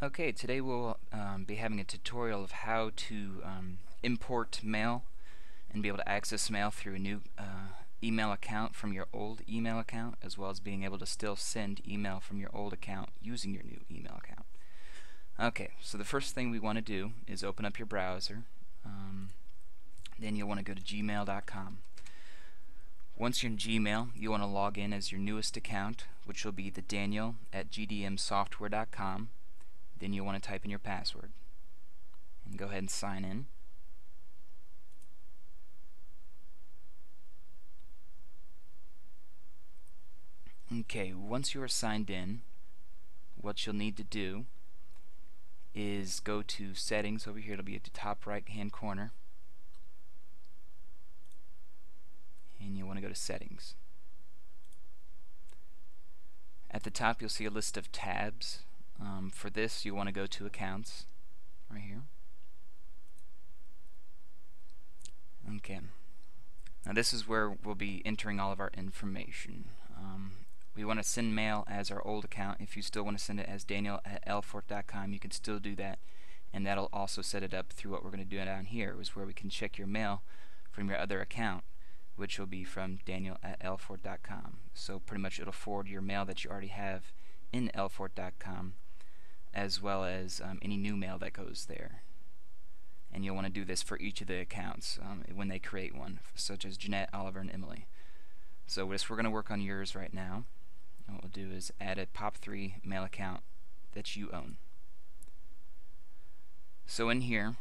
Okay, today we'll be having a tutorial of how to import mail and be able to access mail through a new email account from your old email account, as well as being able to still send email from your old account using your new email account. Okay, so the first thing we want to do is open up your browser. Then you'll want to go to gmail.com. Once you're in Gmail, you want to log in as your newest account, which will be the Daniel@gdmsoftware.com. Then you'll want to type in your password and go ahead and sign in. Okay, once you are signed in, what you'll need to do is go to settings over here. It'll be at the top right hand corner, and you'll want to go to settings. At the top you'll see a list of tabs. For this you want to go to accounts right here. Okay, now this is where we'll be entering all of our information. We want to send mail as our old account. If you still want to send it as Daniel@lfort.com, you can still do that, and that'll also set it up through what we're going to do down here, is where we can check your mail from your other account, which will be from Daniel@lfort.com. So pretty much it'll forward your mail that you already have in lfort.com, as well as any new mail that goes there. And you'll want to do this for each of the accounts when they create one, such as Jeanette, Oliver, and Emily. So we're going to work on yours right now. And what we'll do is add a POP3 mail account that you own. So in here,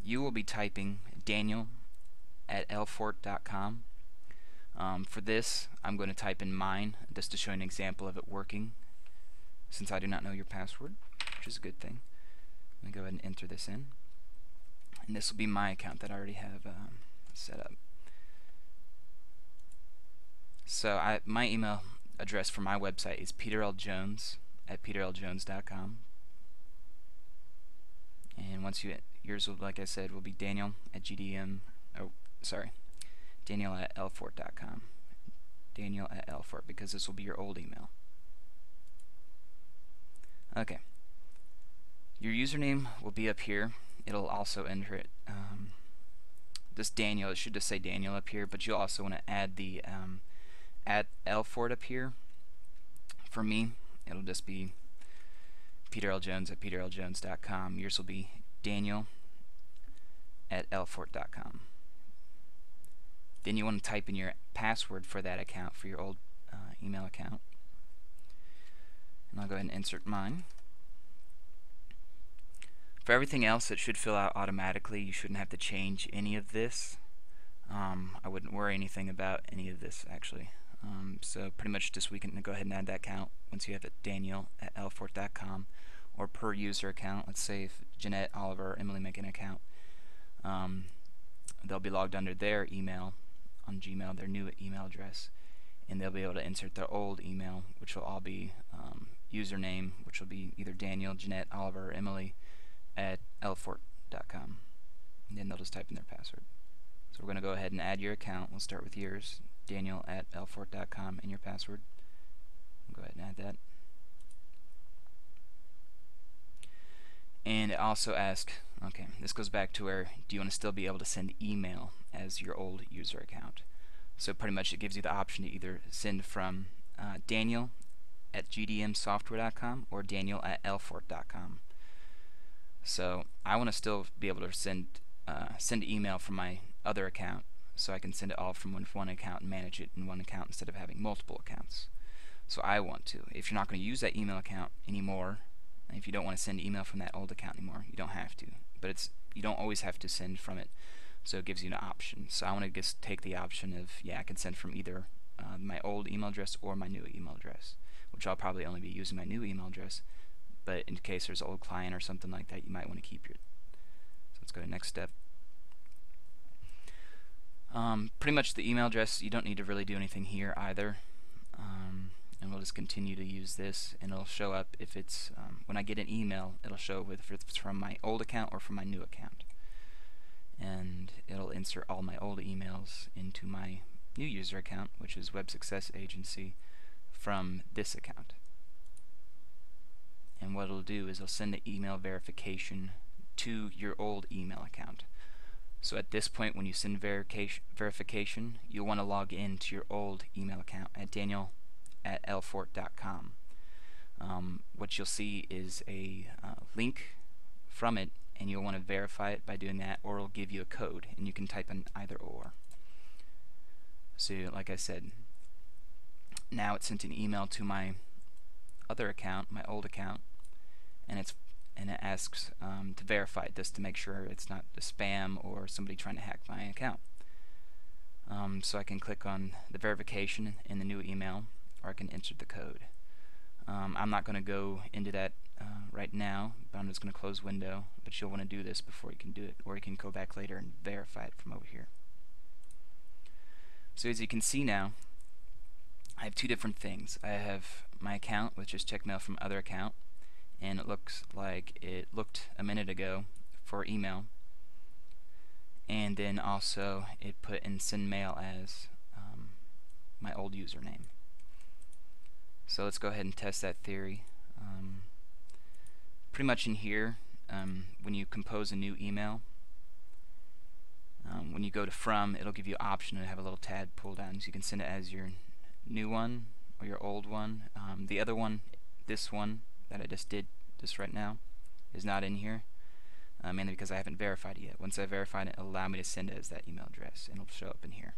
you will be typing Daniel@lfort.com. For this, I'm going to type in mine just to show an example of it working, since I do not know your password, which is a good thing. Let me go ahead and enter this in. And this will be my account that I already have set up. So my email address for my website is peterljones@peterljones.com. And once yours will, like I said, will be Daniel@lfort.com. Daniel@lfort, because this will be your old email. Okay. Your username will be up here. It'll also enter it. This Daniel, it should just say Daniel up here, but you'll also want to add the @lfort up here. For me, it'll just be peterljones@peterljones.com. Yours will be Daniel@lfort.com. Then you want to type in your password for that account, for your old email account. And I'll go ahead and insert mine. For everything else, it should fill out automatically. You shouldn't have to change any of this. I wouldn't worry anything about any of this, actually. So pretty much just we can go ahead and add that account once you have it Daniel@lfort.com, or per user account. Let's say if Jeanette, Oliver, or Emily make an account, they'll be logged under their email on Gmail, their new email address, and they'll be able to insert their old email, which will all be username, which will be either Daniel, Jeanette, Oliver, or Emily @lfort.com. And then they'll just type in their password. So we're going to go ahead and add your account. We'll start with yours, Daniel@lfort.com, and your password. Go ahead and add that. And it also asks, okay, this goes back to where, do you want to still be able to send email as your old user account? So pretty much it gives you the option to either send from Daniel@gdmsoftware.com or Daniel@lfort.com. So I want to still be able to send email from my other account, so I can send it all from one account and manage it in one account instead of having multiple accounts. So I want to. If you're not going to use that email account anymore, and if you don't want to send email from that old account anymore, you don't have to. But you don't always have to send from it, so it gives you an option. So I want to just take the option of, yeah, I can send from either my old email address or my new email address, which I'll probably only be using my new email address. But in case there's an old client or something like that, you might want to keep it. So let's go to the next step. Pretty much the email address, you don't need to really do anything here either. And we'll just continue to use this, and it'll show up if it's, when I get an email, it'll show if it's from my old account or from my new account. And it'll insert all my old emails into my new user account, which is Web Success Agency, from this account. and what it'll do is it'll send the email verification to your old email account. So at this point, when you send verification, you'll want to log in to your old email account at daniel@lfort.com. What you'll see is a link from it, and you'll want to verify it by doing that, or it'll give you a code, and you can type in either or. So like I said, now it sent an email to my other account, my old account, and it asks to verify this to make sure it's not a spam or somebody trying to hack my account. So I can click on the verification in the new email, or I can enter the code. I'm not going to go into that right now, but I'm just going to close window, but you'll want to do this before you can do it, or you can go back later and verify it from over here. So as you can see now, I have two different things. I have my account, which is check mail from other account, and it looks like it looked a minute ago for email, and then also it put in send mail as my old username. So let's go ahead and test that theory. Pretty much in here, when you compose a new email, when you go to from, it'll give you an option to have a little tab pull down, so you can send it as your new one or your old one. The other one, this one that I just did just right now, is not in here, mainly because I haven't verified it yet. Once I verified it, it'll allow me to send it as that email address, and it'll show up in here.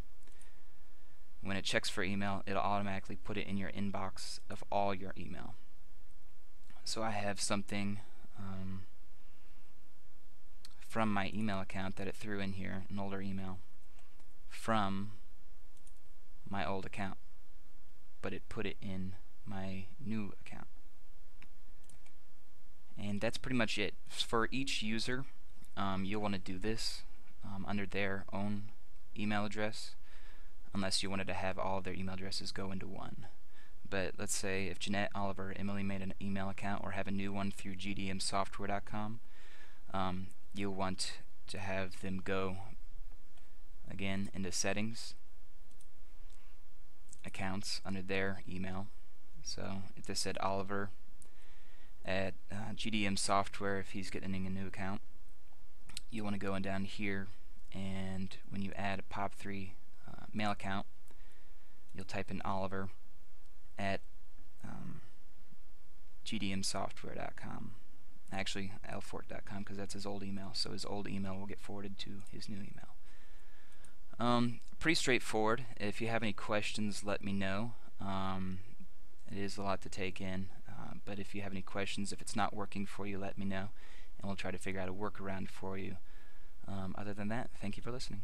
When it checks for email, it'll automatically put it in your inbox of all your email. So I have something from my email account that it threw in here, an older email from my old account, but it put it in my new account. And that's pretty much it. For each user, you'll want to do this under their own email address, unless you wanted to have all of their email addresses go into one. But let's say if Jeanette, Oliver, Emily made an email account or have a new one through gdmsoftware.com, you'll want to have them go again into settings, accounts, under their email. So if this said Oliver at GDM Software, if he's getting a new account, you want to go in down here, and when you add a POP3 mail account, you'll type in Oliver at gdmsoftware.com. Actually, lfort.com, because that's his old email, so his old email will get forwarded to his new email. Pretty straightforward. If you have any questions, let me know. It is a lot to take in, but if you have any questions, if it's not working for you, let me know, and we'll try to figure out a workaround for you. Other than that, thank you for listening.